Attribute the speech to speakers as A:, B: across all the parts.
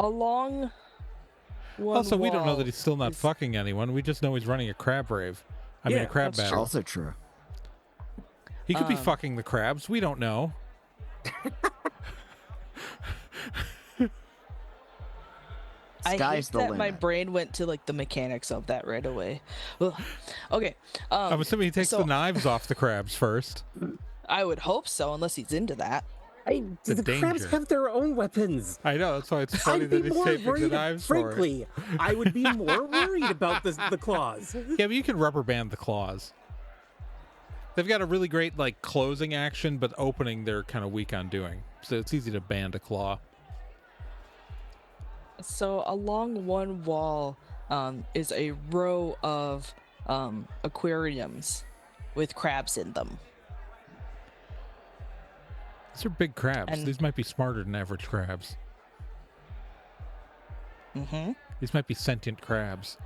A: Along one
B: Also, we don't know
A: wall
B: that he's still not
A: is-
B: fucking anyone. We just know he's running a crab rave. I mean,
C: Yeah,
B: a crab
A: that's
B: battle.
D: Also true.
B: He could be fucking the crabs. We don't know.
A: I hate
D: Sky's the
A: that my
D: limit.
A: brain went to like the mechanics of that right away. Ugh. Okay.
B: I'm assuming he takes
A: so-
B: the knives off the crabs first.
A: I would hope so, unless he's into that.
C: The crabs
B: danger.
C: have their own weapons.
B: I know. That's why it's funny
C: I'd be
B: that he's
C: more
B: taking the
C: worried.
B: knives for it.
C: Frankly, I would be more worried about the claws.
B: Yeah, but you can rubber band the claws. They've got a really great like closing action, but opening they're kind of weak on doing. So it's easy to band a claw.
A: So along one wall is a row of aquariums with crabs in them.
B: These are big crabs.
A: And-
B: These might be smarter than average crabs.
A: Mm-hmm.
B: These might be sentient crabs.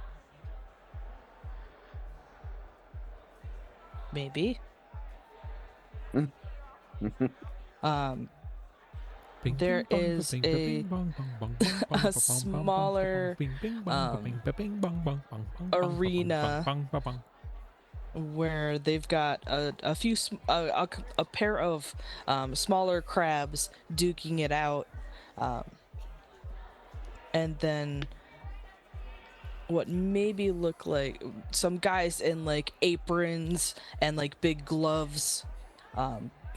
A: Maybe.
B: Bing,
A: There
B: bing, bong,
A: is
B: bing,
A: a-
B: bing, bong, bong, bong, bong, bong,
A: a
B: bong,
A: smaller,
B: bing, bing, bong, bing, bing, bong, bong, bong, bong, bong,
A: arena.
B: bong, bong, bong,
A: Where they've got a pair of smaller crabs duking it out, and then what maybe look like some guys in like aprons and like big gloves,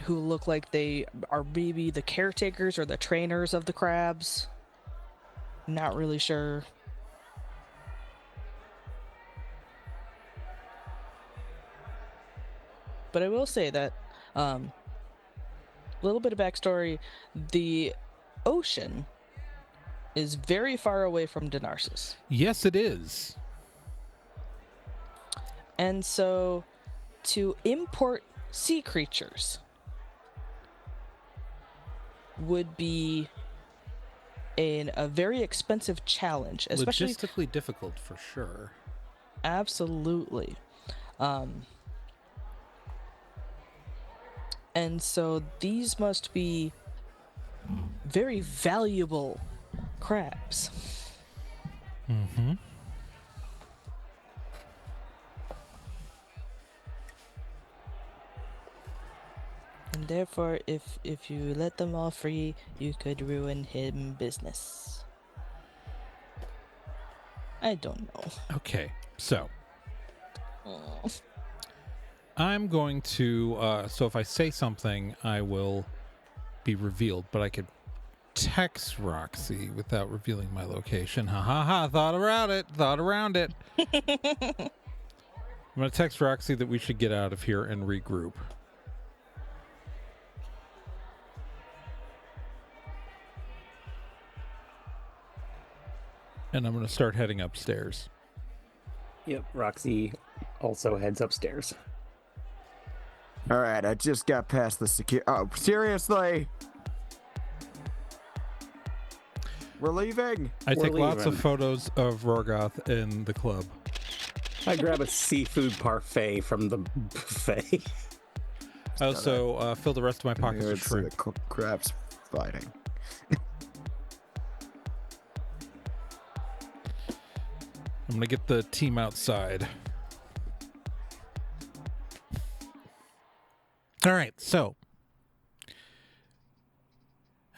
A: who look like they are maybe the caretakers or the trainers of the crabs. Not really sure. But I will say that, a little bit of backstory, the ocean is very far away from Denarsis.
B: Yes, it is.
A: And so to import sea creatures would be a very expensive challenge, especially
B: Logistically difficult for sure.
A: absolutely. And so these must be very valuable crabs.
B: Mm-hmm.
A: And therefore, if you let them all free, you could ruin him business. I don't know.
B: Okay, so
A: Oh.
B: I'm going to. So if I say something, I will be revealed. But I could text Roxy without revealing my location. Ha ha ha! Thought around it. Thought around it. I'm gonna text Roxy that we should get out of here and regroup. And I'm gonna start heading upstairs.
C: Yep, Roxy also heads upstairs.
D: All right, I just got past the secure. Oh, seriously? We're leaving.
B: I
C: We're
B: take lots of
C: leaving.
B: photos of Rorgoth in the club.
C: I grab a seafood parfait from the buffet.
B: I also fill the rest of my pockets with
D: It's the
B: shrimp.
D: crabs fighting.
B: I'm gonna get the team outside.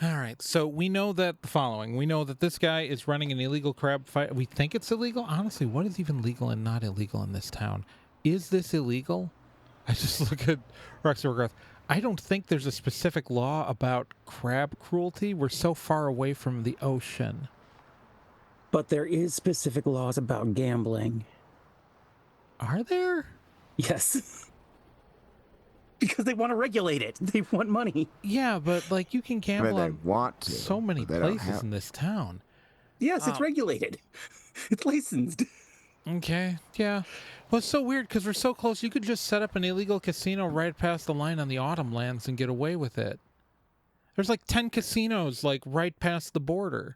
B: All right, so we know that the following. We know that this guy is running an illegal crab fight. We think it's illegal. Honestly, what is even legal and not illegal in this town? Is this illegal? I just look at Roxy Rorgoth. I don't think there's a specific law about crab cruelty. We're so far away from the ocean.
C: But there is specific laws about gambling.
B: Are there?
C: Yes. Because they want to regulate it. They want money.
B: Yeah, but like you can
D: I mean,
B: gamble
D: they
B: on
D: want to.
B: so many
D: but they don't
B: places
D: have
B: in this town.
C: Yes, it's regulated. It's licensed.
B: Okay, yeah. Well, it's so weird because we're so close. You could just set up an illegal casino right past the line on the Autumn Lands and get away with it. There's like 10 casinos like right past the border.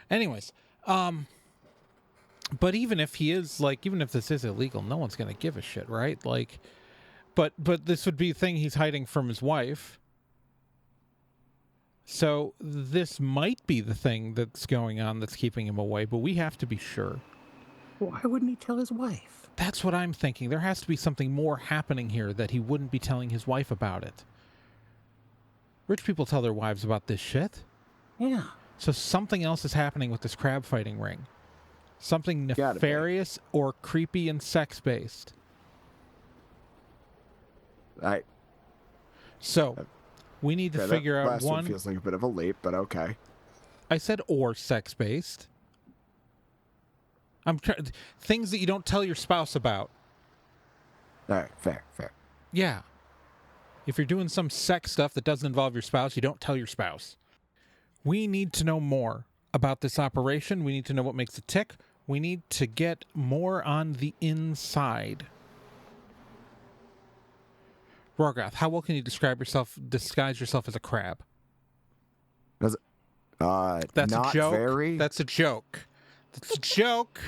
B: Anyways, but even if he is like, even if this is illegal, no one's gonna give a shit, right? Like, but this would be a thing he's hiding from his wife. So this might be the thing that's going on that's keeping him away, but we have to be sure.
C: Why wouldn't he tell his wife?
B: That's what I'm thinking. There has to be something more happening here that he wouldn't be telling his wife about it. Rich people tell their wives about this shit.
C: Yeah.
B: So something else is happening with this crab fighting ring. Something
D: Gotta be.
B: nefarious or creepy and sex-based. So, we need to figure
D: that
B: out
D: last one feels like a bit of a leap, but okay.
B: I said or sex-based. Things that you don't tell your spouse about.
D: All right, fair.
B: Yeah. If you're doing some sex stuff that doesn't involve your spouse, you don't tell your spouse. We need to know more about this operation. We need to know what makes it tick. We need to get more on the inside. Rorgoth, how well can you disguise yourself as a crab?
D: That's
B: That's
D: not
B: a joke.
D: very.
B: That's a joke. That's a joke.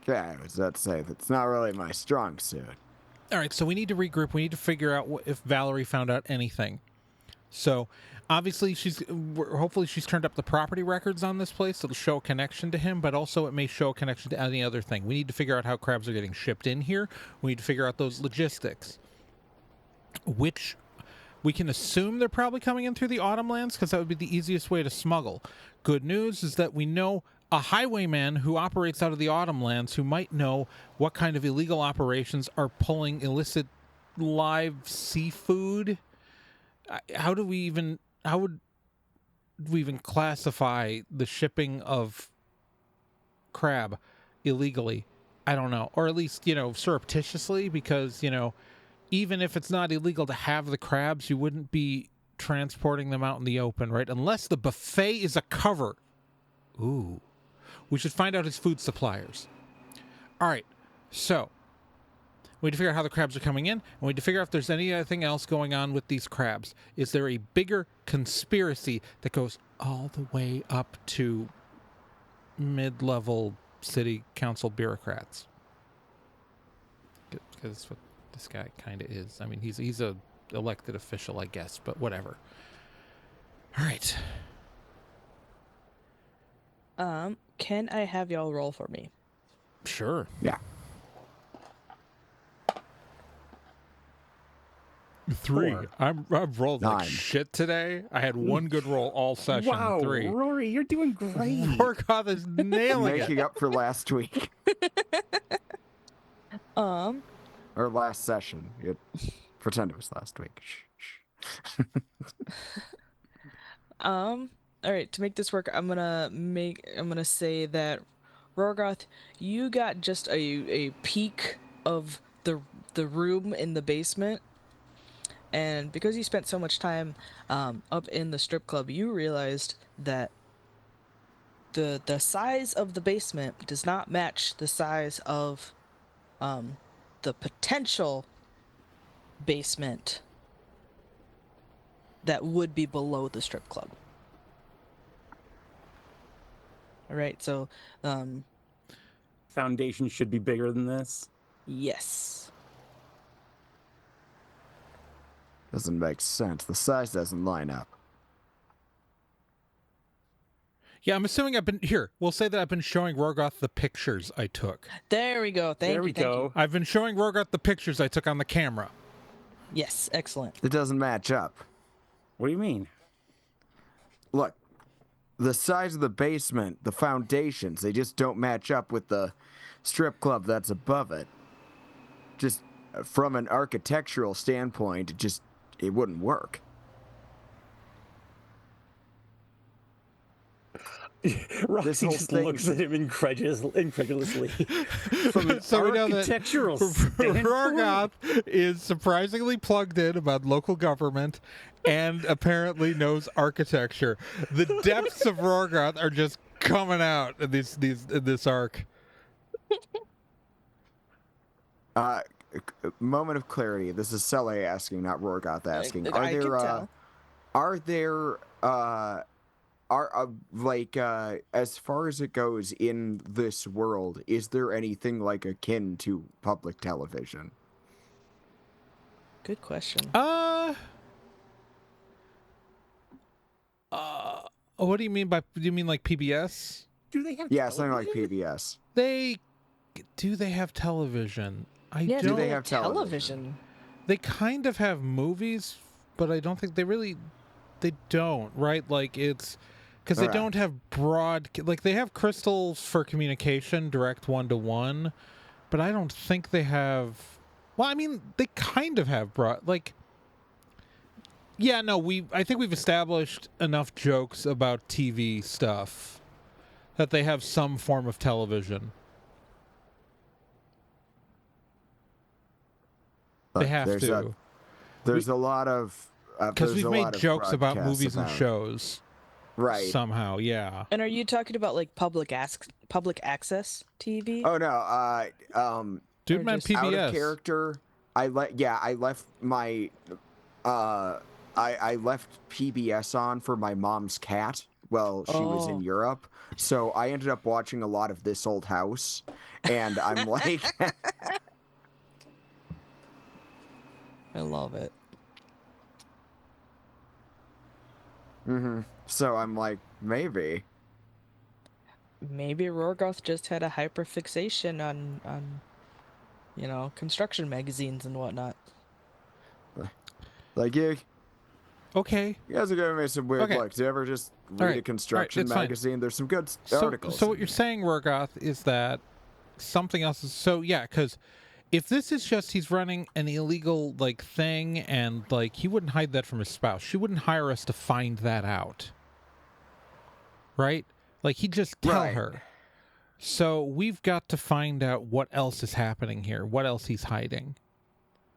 D: Yeah, I was about to say that's not really my strong suit.
B: All right, so we need to regroup. We need to figure out if Valerie found out anything. So, obviously, hopefully she's turned up the property records on this place. It'll show a connection to him, but also it may show a connection to any other thing. We need to figure out how crabs are getting shipped in here. We need to figure out those logistics, which we can assume they're probably coming in through the autumn lands because that would be the easiest way to smuggle. Good news is that we know a highwayman who operates out of the autumn lands who might know what kind of illegal operations are pulling illicit live seafood. How would we even classify the shipping of crab illegally? I don't know. Or at least, surreptitiously, because, even if it's not illegal to have the crabs, you wouldn't be transporting them out in the open, right? Unless the buffet is a cover. Ooh. We should find out his food suppliers. All right. So, we need to figure out how the crabs are coming in, and we need to figure out if there's anything else going on with these crabs. Is there a bigger conspiracy that goes all the way up to mid-level city council bureaucrats? Because that's what this guy kind of is. I mean, he's a elected official, I guess, but whatever. All right.
A: Can I have y'all roll for me?
B: Sure.
D: Yeah.
B: 3.
C: 4.
B: I've rolled
D: 9.
B: like shit today. I had one good roll all session.
C: Wow,
B: 3.
C: Rory, you're doing great.
B: Morgoth is nailing it.
D: Making up for last week or last session. Pretend it was last week. Shh.
A: All right, to make this work, I'm gonna say that Rorgoth, you got just a peek of the room in the basement, and because you spent so much time up in the strip club, you realized that the size of the basement does not match the size of the potential basement that would be below the strip club. All right, so
C: Foundation should be bigger than this.
A: yes.
D: Doesn't make sense. The size doesn't line up.
B: Yeah, I'm assuming we'll say that I've been showing Rorgoth the pictures I took.
A: There we go. Thank you.
B: I've been showing Rorgoth the pictures I took on the camera.
A: Yes, excellent.
D: It doesn't match up.
C: What do you mean?
D: Look, the size of the basement, the foundations, they just don't match up with the strip club that's above it. Just from an architectural standpoint, it wouldn't work.
C: Roxy
D: This whole
C: just
D: thing-
C: looks at him incredulously. From an
B: So we know that
C: architectural standpoint.
B: Rorgoth is surprisingly plugged in about local government and apparently knows architecture. The depths of Rorgoth are just coming out in this arc.
D: Moment of clarity. This is Sele asking, not Rorgoth asking.
A: I can tell.
D: As far as it goes in this world, is there anything like akin to public television?
A: Good question.
B: What do you mean by? Do you mean like PBS?
C: Do they have?
D: Yeah, something like
C: television?
D: PBS.
B: They have television.
A: Yeah,
D: Do
B: don't.
D: they have television?
B: They kind of have movies, but I don't think they really. They don't, right? Like it's because they
D: Right.
B: don't have broad. Like they have crystals for communication, direct 1-to-1, but I don't think they have. Well, I mean, they kind of have broad. Like, yeah, no, I think we've established enough jokes about TV stuff that they have some form of television. They
D: Look,
B: have to.
D: There's a lot of
B: Because
D: there's
B: we've
D: a
B: made
D: lot of
B: jokes about
D: broadcasts
B: movies and
D: about-
B: shows
D: Right.
B: somehow, yeah.
A: And are you talking about like public access TV?
D: Oh no.
B: Dude,
A: Or
B: man,
A: just
B: PBS.
D: Out of character. I left my I left PBS on for my mom's cat while she was in
A: Oh.
D: Europe. So I ended up watching a lot of This Old House, and I'm like,
A: I love it.
D: so I'm like, maybe.
A: Maybe Rorgoth just had a hyperfixation on construction magazines and whatnot.
D: Like you
B: Okay.
D: guys are giving me some weird
B: Okay.
D: looks. You ever just read
B: right,
D: a construction
B: it's fine.
D: magazine? There's some good
B: So,
D: articles.
B: so what
D: in
B: you're
D: there.
B: saying, Rorgoth, is that something else is... So, yeah, because if this is just he's running an illegal, like, thing, and, like, he wouldn't hide that from his spouse. She wouldn't hire us to find that out. Right? Like, he'd just tell
D: Right.
B: her. So we've got to find out what else is happening here, what else he's hiding.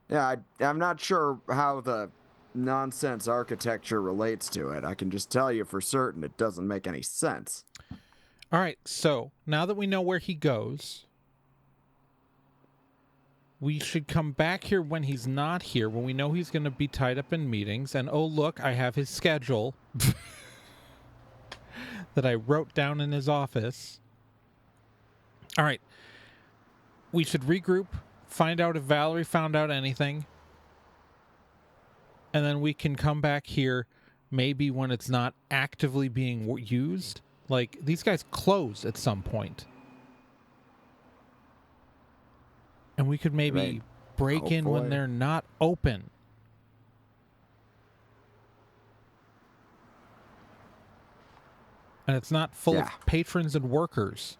D: Yeah, I'm not sure how the nonsense architecture relates to it. I can just tell you for certain it doesn't make any sense.
B: All right, so now that we know where he goes, we should come back here when he's not here, when we know he's going to be tied up in meetings. And oh, look, I have his schedule that I wrote down in his office. All right, we should regroup, find out if Valerie found out anything, and then we can come back here maybe when it's not actively being used. Like, these guys close at some point. And we could maybe
D: Right.
B: break in when
D: Hopefully.
B: they're not open. And it's not full
D: Yeah.
B: of patrons and workers.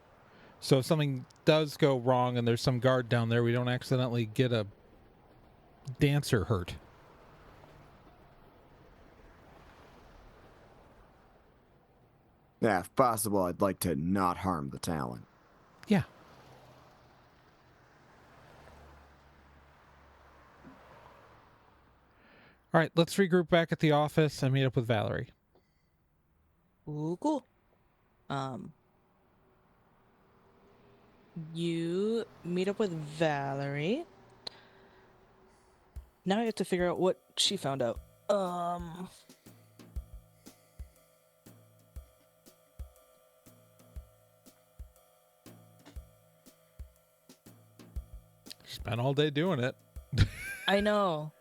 B: So if something does go wrong and there's some guard down there, we don't accidentally get a dancer hurt.
D: Yeah, if possible, I'd like to not harm the talent.
B: Yeah. All right, let's regroup back at the office and meet up with Valerie.
A: Ooh, cool. You meet up with Valerie. Now I have to figure out what she found out.
B: Spent all day doing it.
A: I know.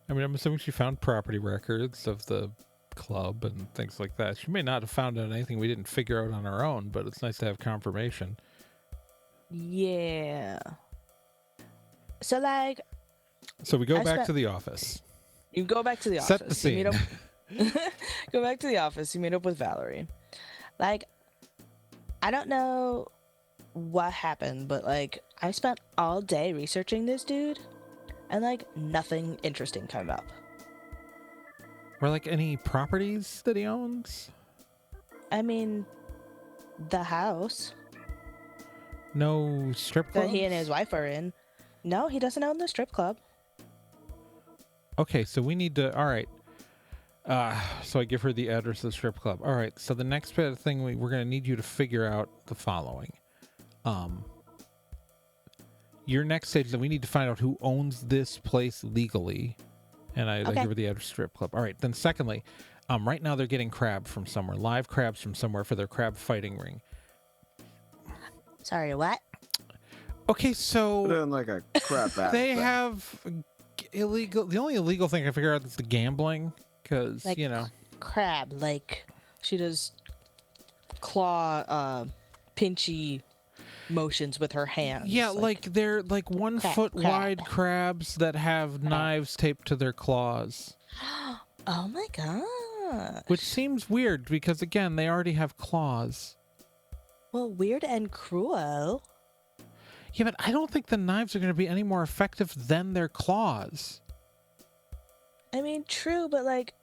B: I mean, I'm assuming she found property records of the club and things like that. She may not have found out anything we didn't figure out on our own, but it's nice to have confirmation.
A: Yeah. So like,
B: So we go
A: I
B: back
A: spent-
B: to the office.
A: you go back to the
B: Set
A: office.
B: the
A: You meet
B: scene.
A: up. Go back to the office. You meet up with Valerie. Like, I don't know what happened, but like, I spent all day researching this dude, and like, nothing interesting came up.
B: Or like any properties that he owns?
A: I mean, the house
B: No strip clubs?
A: that he and his wife are in. No, he doesn't own the strip club.
B: Okay, so we need to... All right. So I give her the address of the strip club. All right, so the next bit of thing, we're going to need you to figure out the following. Your next stage is that we need to find out who owns this place legally. And I
A: Okay.
B: give her the address strip club. All right, then secondly, right now they're getting crab from somewhere, live crabs from somewhere for their crab fighting ring.
A: Sorry, what?
B: Okay, so...
D: Put in like a crap
B: They
D: thing.
B: have illegal. The only illegal thing I figure out is the gambling, because
A: Like crab, like she does claw, pinchy motions with her hands.
B: Yeah, like they're like 1 foot wide crabs that have knives taped to their claws.
A: Oh my god.
B: Which seems weird because again, they already have claws.
A: Well, weird and cruel.
B: Yeah, but I don't think the knives are going to be any more effective than their claws.
A: I mean, true, but like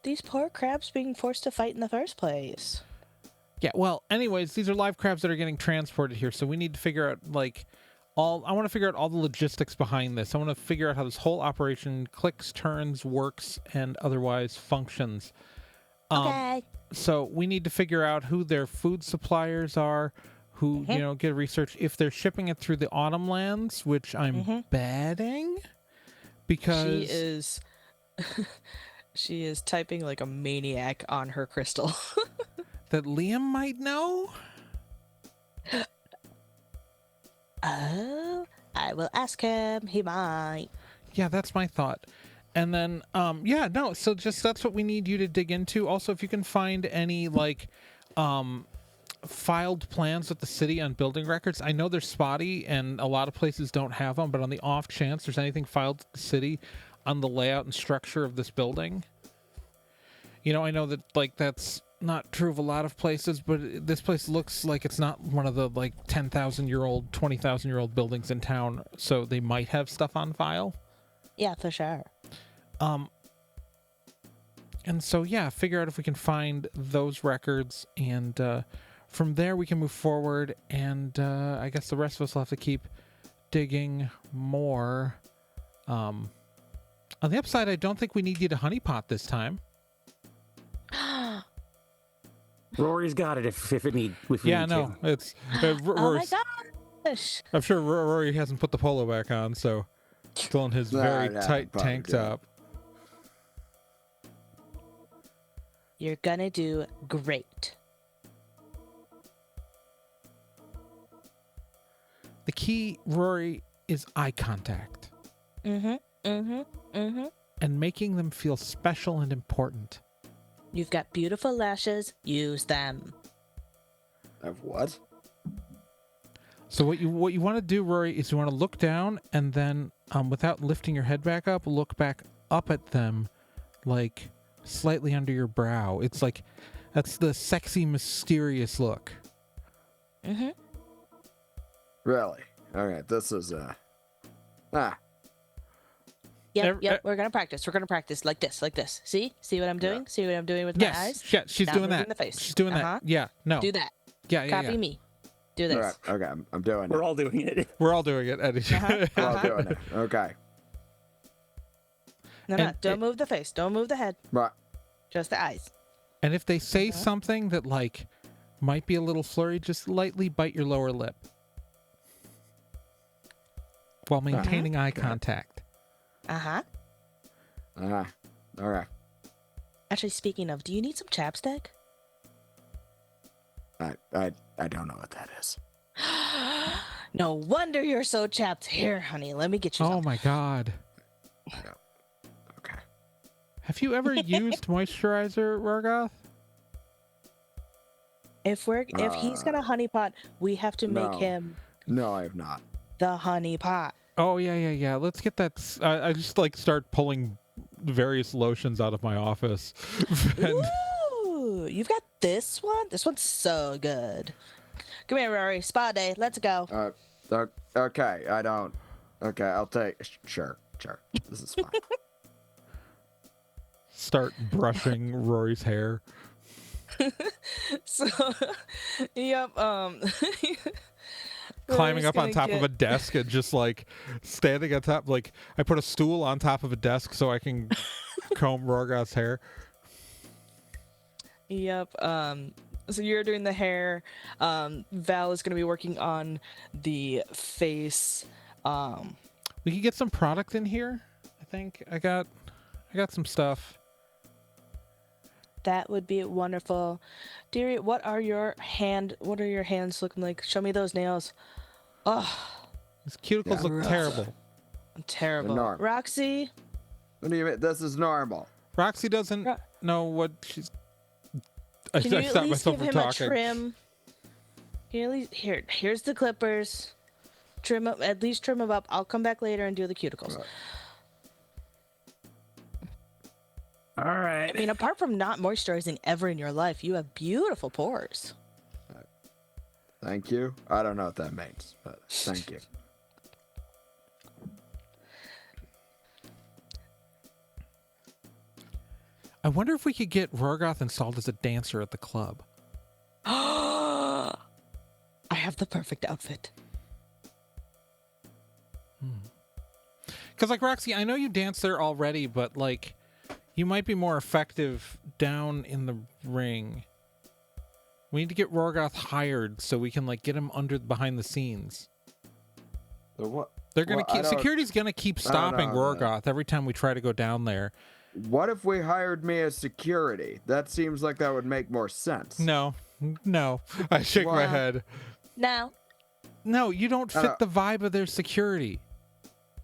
A: these poor crabs being forced to fight in the first place.
B: Yeah, well, anyways, these are live crabs that are getting transported here, so we need to figure out, like, I want to figure out all the logistics behind this. I want to figure out how this whole operation clicks, turns, works, and otherwise functions.
A: Okay.
B: So we need to figure out who their food suppliers are, who, get research. If they're shipping it through the autumn lands, which I'm betting, because...
A: She is typing like a maniac on her crystal.
B: that Liam might know?
A: Oh, I will ask him. He might.
B: Yeah, that's my thought. And then, so just that's what we need you to dig into. Also, if you can find any, like, filed plans with the city on building records. I know they're spotty and a lot of places don't have them, but on the off chance there's anything filed with the city on the layout and structure of this building. I know that, like, that's not true of a lot of places, but this place looks like it's not one of the, like, 10,000-year-old, 20,000-year-old buildings in town, so they might have stuff on file.
A: Yeah, for sure.
B: And so, yeah, figure out if we can find those records, and from there we can move forward, and I guess the rest of us will have to keep digging more. On the upside, I don't think we need you to honeypot this time.
C: Rory's got it if we need
B: no,
C: to.
B: it's
A: Oh my gosh!
B: I'm sure Rory hasn't put the polo back on, so still in his very tight tank top.
A: You're gonna do great.
B: The key, Rory, is eye contact. And making them feel special and important.
A: You've got beautiful lashes. Use them.
D: Of what?
B: So what you want to do, Rory, is you want to look down and then, without lifting your head back up, look back up at them, like slightly under your brow. It's like that's the sexy, mysterious look.
D: Really? All right. This is
A: Yep. We're gonna practice. We're gonna practice like this. See what I'm doing?
D: Yeah.
A: See what I'm doing with my eyes?
B: Yeah, she's
A: Now
B: doing
A: moving
B: that.
A: the face.
B: She's doing that. Yeah, no.
A: Do that.
B: Yeah.
A: Copy me. Do this.
D: all right. Okay, I'm doing
C: We're
D: it.
C: all doing it.
B: We're all doing it, Eddie.
D: We're all doing it. Okay.
A: No,
B: And
A: don't move the face. Don't move the head.
D: Right.
A: Just the eyes.
B: And if they say something that, like, might be a little flurry, just lightly bite your lower lip while maintaining eye contact.
D: All right.
A: Actually, speaking of, do you need some chapstick?
D: I don't know what that is.
A: No wonder you're so chapped. Here, honey, let me get you
B: Oh
A: some.
B: my God.
D: Okay.
B: Have you ever used moisturizer, Rorgoth?
A: If he's gonna honeypot, we have to make
D: No.
A: him
D: No, I have not.
A: the honeypot.
B: Oh, yeah. Let's get that. I just, like, start pulling various lotions out of my office. And
A: Ooh, you've got this one? This one's so good. Come here, Rory. Spa day. Let's go.
D: Okay. I don't. Okay, I'll take. Sure. This is fine.
B: start brushing Rory's hair.
A: So, yep.
B: Climbing up on top of a
A: get...
B: desk and just, like, standing on top. Like, I put a stool on top of a desk so I can comb Rorgoth's hair.
A: Yep. So you're doing the hair. Val is going to be working on the face.
B: We could get some product in here. I think I got some stuff.
A: That would be wonderful. Dearie, what are your hands looking like? Show me those nails. Oh,
B: His cuticles look
A: rough.
B: terrible.
A: Terrible.
D: normal.
A: Roxy,
D: What do you mean? This is normal.
B: Roxy doesn't
A: Ro-
B: know what she's. I
A: can you at
B: stopped
A: least
B: myself
A: give
B: from
A: him
B: talking.
A: a trim? Can you at least here's the clippers. Trim up, at least trim them up. I'll come back later and do the cuticles.
C: All right.
A: I mean, apart from not moisturizing ever in your life, you have beautiful pores.
D: Thank you. I don't know what that means, but thank you.
B: I wonder if we could get Rorgoth installed as a dancer at the club.
A: I have the perfect outfit.
B: Because, like, Roxy, I know you dance there already, but, like, you might be more effective down in the ring. We need to get Rorgoth hired so we can, like, get him behind the scenes.
D: So what?
B: They're gonna
D: Well, I
B: keep
D: don't-
B: security's gonna keep stopping
D: know,
B: Rorgoth every time we try to go down there.
D: What if we hired me as security? That seems like that would make more sense.
B: No, I shake my
D: Wow.
B: head.
A: No,
B: No, you don't fit
D: No.
B: the vibe of their security.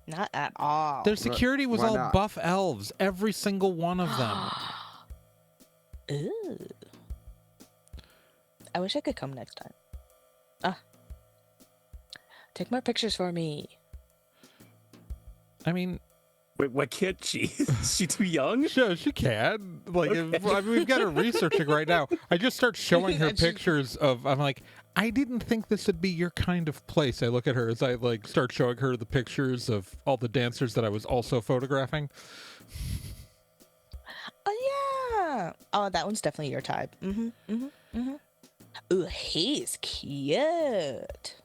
A: not at all.
B: Their security was
D: why
B: all
D: not?
B: buff elves, every single one of them.
A: Ooh. I wish I could come next time. Take more pictures for me.
B: I mean,
C: Wait, what can't she? Is she too young?
B: sure, she can. Like, I mean, we've got her researching right now. I just start showing her
A: And she-
B: pictures of. I'm like, I didn't think this would be your kind of place. I look at her as I like start showing her the pictures of all the dancers that I was also photographing.
A: Oh yeah. Oh, that one's definitely your type. Ooh, he's cute.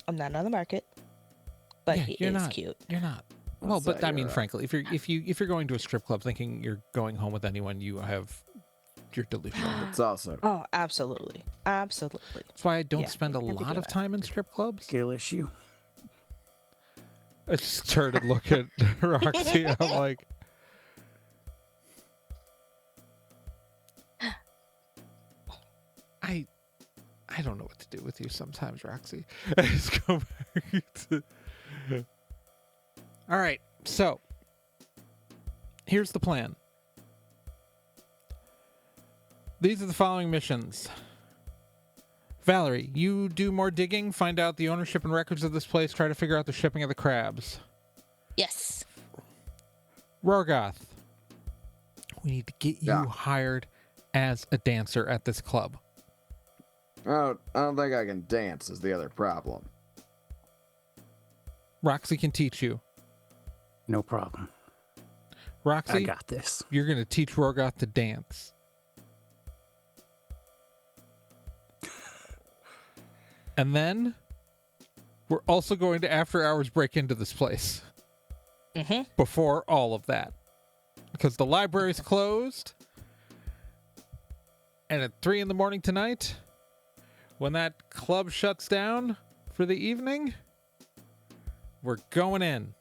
A: I'm not on the market, but
B: Yeah,
A: he
B: you're
A: is
B: not.
A: cute.
B: You're not. Well,
D: say
B: but I mean,
D: you're-
B: frankly, if you're going to a strip club thinking you're going home with anyone, you're delusional.
D: It's also
A: Oh, absolutely, absolutely.
B: That's why I don't
A: Yeah,
B: spend a
A: can't be
B: lot
A: doing
B: of
A: that.
B: time in strip clubs.
C: Scale issue.
B: I just started looking at Roxy. I'm like, I don't know what to do with you sometimes, Roxy. I just go back to. All right, so here's the plan. These are the following missions. Valerie, you do more digging, find out the ownership and records of this place, try to figure out the shipping of the crabs.
A: Yes.
B: Rorgoth, we need to get you
D: Yeah.
B: hired as a dancer at this club.
D: I don't think I can dance is the other problem.
B: Roxy can teach you.
C: No problem. I
B: Roxy,
C: got this.
B: you're going to teach Rorgoth to dance. And then we're also going to after hours break into this place before all of that. Because the library's closed. And at 3 a.m. tonight, when that club shuts down for the evening, we're going in.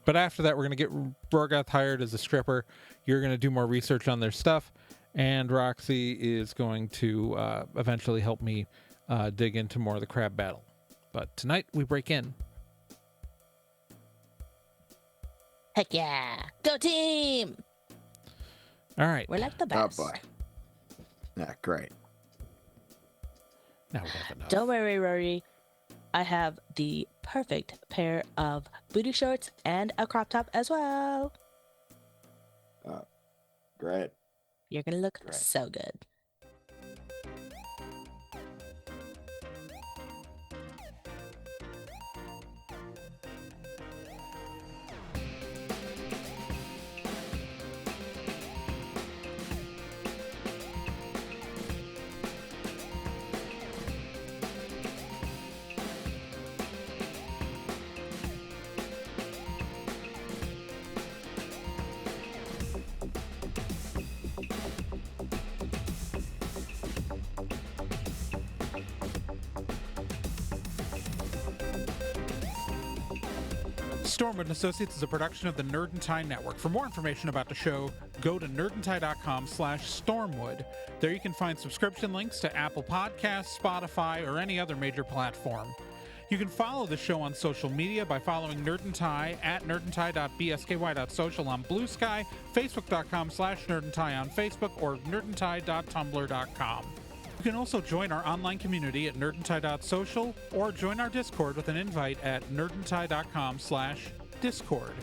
B: But after that, we're going to get Rorgoth hired as a stripper. You're going to do more research on their stuff. And Roxy is going to eventually help me dig into more of the crab battle. But tonight, we break in.
A: Heck yeah. Go team.
B: All right.
A: We're like the
D: Oh
A: best.
D: boy. Yeah, great.
B: Now we have enough.
A: Don't worry, Rory. I have the perfect pair of booty shorts and a crop top as well.
D: Great.
A: You're gonna look
D: Great.
A: so good.
B: Stormwood & Associates is a production of the Nerd and Tie Network. For more information about the show, go to nerdandtie.com/stormwood. There you can find subscription links to Apple Podcasts, Spotify, or any other major platform. You can follow the show on social media by following Nerd and Tie at nerdandtie.bsky.social on Blue Sky, facebook.com/nerdandtie on Facebook, or nerdandtie.tumblr.com. You can also join our online community at nerdandtie.social or join our Discord with an invite at nerdandtie.com/discord.